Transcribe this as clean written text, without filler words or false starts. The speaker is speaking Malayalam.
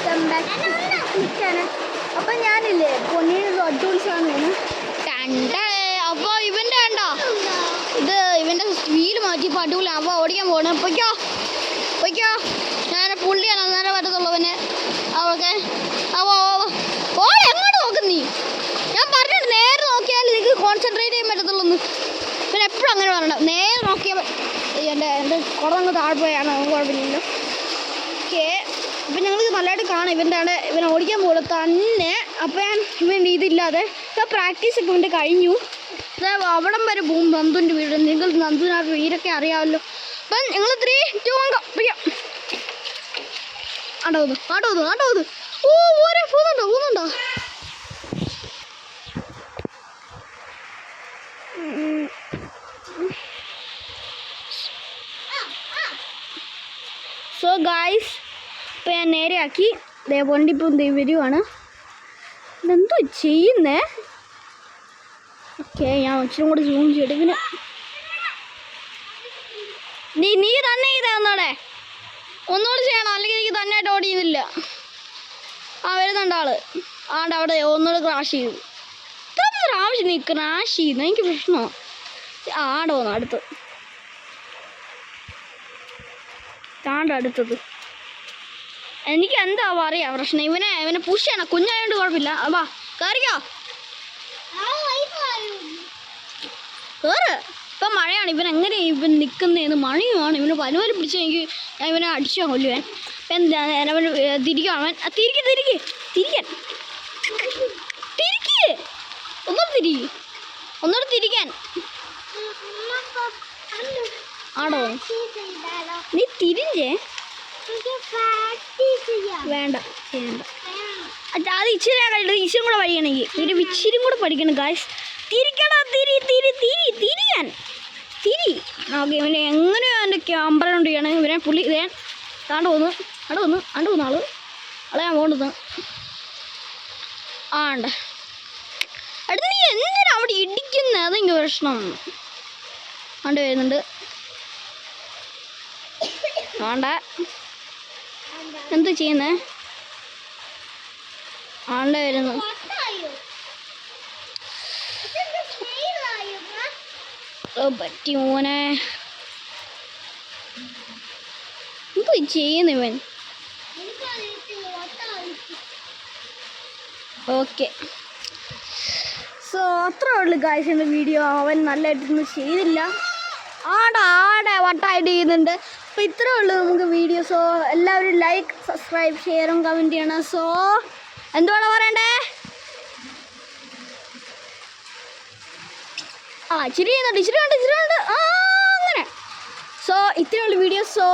Welcome back channel. അപ്പം ഞാനില്ലേ പൊന്നിനൊരു അടിപൊളി സാധനമാണ്. അപ്പോൾ ഇവൻ്റെ ഉണ്ടോ ഇത് ഇവൻ്റെ വീല് മാറ്റിയപ്പോൾ അടിപൊളി. അപ്പോൾ ഓടിക്കാൻ പോകണം. പൊയ്ക്കോ പൊയ്ക്കോ. ഞാൻ പുള്ളിയാണ് അന്നേരം പറ്റത്തുള്ളവന്. ഓക്കെ ഓ എങ്ങോട്ട് നോക്കും നീ? ഞാൻ പറഞ്ഞിട്ട് നേരെ നോക്കിയാൽ നിങ്ങൾക്ക് കോൺസെൻട്രേറ്റ് ചെയ്യാൻ പറ്റത്തുള്ളൂ. പിന്നെ എപ്പോഴും അങ്ങനെ പറയണം. നേരെ നോക്കിയാൽ എൻ്റെ കുടങ്ങ് താഴെ പോയാണ്. കുഴപ്പമില്ലല്ലോ. ഓക്കെ അപ്പം ഞങ്ങൾക്ക് നല്ലതായിട്ട് കാണാം. ഇവനെ ഓടിക്കാൻ പോകുള്ളൂ തന്നെ. അപ്പം ഞാൻ ഇവൻ ഇതില്ലാതെ ഇപ്പം പ്രാക്ടീസൊക്കെ ഇവൻ്റെ കഴിഞ്ഞു. അവിടം വരെ പോകും നന്ദുൻ്റെ വീട്. നിങ്ങൾ നന്ദുനാ വീടൊക്കെ അറിയാമല്ലോ. അപ്പം ഞങ്ങൾ 3, 2 പിടിക്കാം. ആട്ടോ ഓ ഓരോ പോകുന്നുണ്ടോ സോ ഗായ്സ് ഇപ്പം ഞാൻ നേരെയാക്കി. വണ്ടിപ്പം വരുവാണ്. ഇതെന്തോ ചെയ്യുന്നേ? ഓക്കെ ഞാൻ ഇച്ചിരി കൂടെ സൂം ചെയ്തിട്ട് പിന്നെ നീ തന്നെ ചെയ്തേ ഒന്നുകൂടെ ചെയ്യണം. അല്ലെങ്കിൽ എനിക്ക് തന്നെയായിട്ട് ഓടിയുന്നില്ല. വരുന്നുണ്ട് ആള്. അവിടെ ഒന്നുകൂടെ ക്രാഷ് ചെയ്തു. ഇത്ര പ്രാവശ്യം നീ ക്രാഷ് ചെയ്യുന്നു. എനിക്ക് പ്രശ്നമോ? വന്നു അടുത്ത് അടുത്തത്. എനിക്ക് എന്താ അറിയാം പ്രശ്നം. ഇവനെ പുഷ് ചെയ്യണം. കുഞ്ഞായോണ്ട് കുഴപ്പമില്ല. വാ കയറിക്കോ. കയറ്. ഇപ്പം മഴയാണ്. ഇവൻ നിൽക്കുന്നതെന്ന് മഴയുമാണ്. ഇവന് പനുവരെ പിടിച്ച് ഞാൻ ഇവനെ അടിച്ചാൽ കൊല്ലുവാൻ. അപ്പം എന്താ അവൻ തിരിക്കും. അവൻ തിരിക്കാൻ ഒന്നുകൂടെ തിരിക്കാൻ ആടോ. നീ തിരിഞ്ഞേ? വേണ്ട ചെയ്യണ്ട. അത് ഇച്ചിരി കൂടെ പഠിക്കണമെങ്കിൽ ഇച്ചിരി കൂടെ പഠിക്കണം ഗായ്സ്. തിരിക്കടാ തിരിയാൻ ഓക്കെ. ഇവനെ എങ്ങനെയോ എൻ്റെ ക്യാമറ കൊണ്ടിരിക്കുകയാണ്. ഇവനെ പുള്ളി ഇതേ അവിടെ വന്നു ആള് ഞാൻ പോകണ്ടത്. ആണ്ട എടാ നീ എന്തിനാ അവിടെ ഇടിക്കുന്നത്? അതെനിക്ക് പ്രശ്നം. വരുന്നുണ്ട്. വേണ്ട എന്ത് ചെയ്യുന്നേ? വരുന്നു. പറ്റി മോനെ. എന്ത് ചെയ്യുന്നിവൻ? ഓക്കെ സോ അത്രേ ഉള്ളു ഗായ്സ് എൻ്റെ വീഡിയോ. അവൻ നല്ലതായിട്ടൊന്നും ചെയ്തില്ല. വട്ടായിട്ട് ചെയ്യുന്നുണ്ട്. അപ്പോൾ ഇത്രേ ഉള്ളൂ നമുക്ക് വീഡിയോ. സോ എല്ലാവരും ലൈക്ക്, സബ്സ്ക്രൈബ്, ഷെയറും കമൻറ്റ് ചെയ്യണം. സോ എന്തുവാണ് പറയണ്ടേ? ഇച്ചിരി ഉണ്ട് അങ്ങനെ. സോ ഇത്രേ ഉള്ളൂ വീഡിയോ. സോ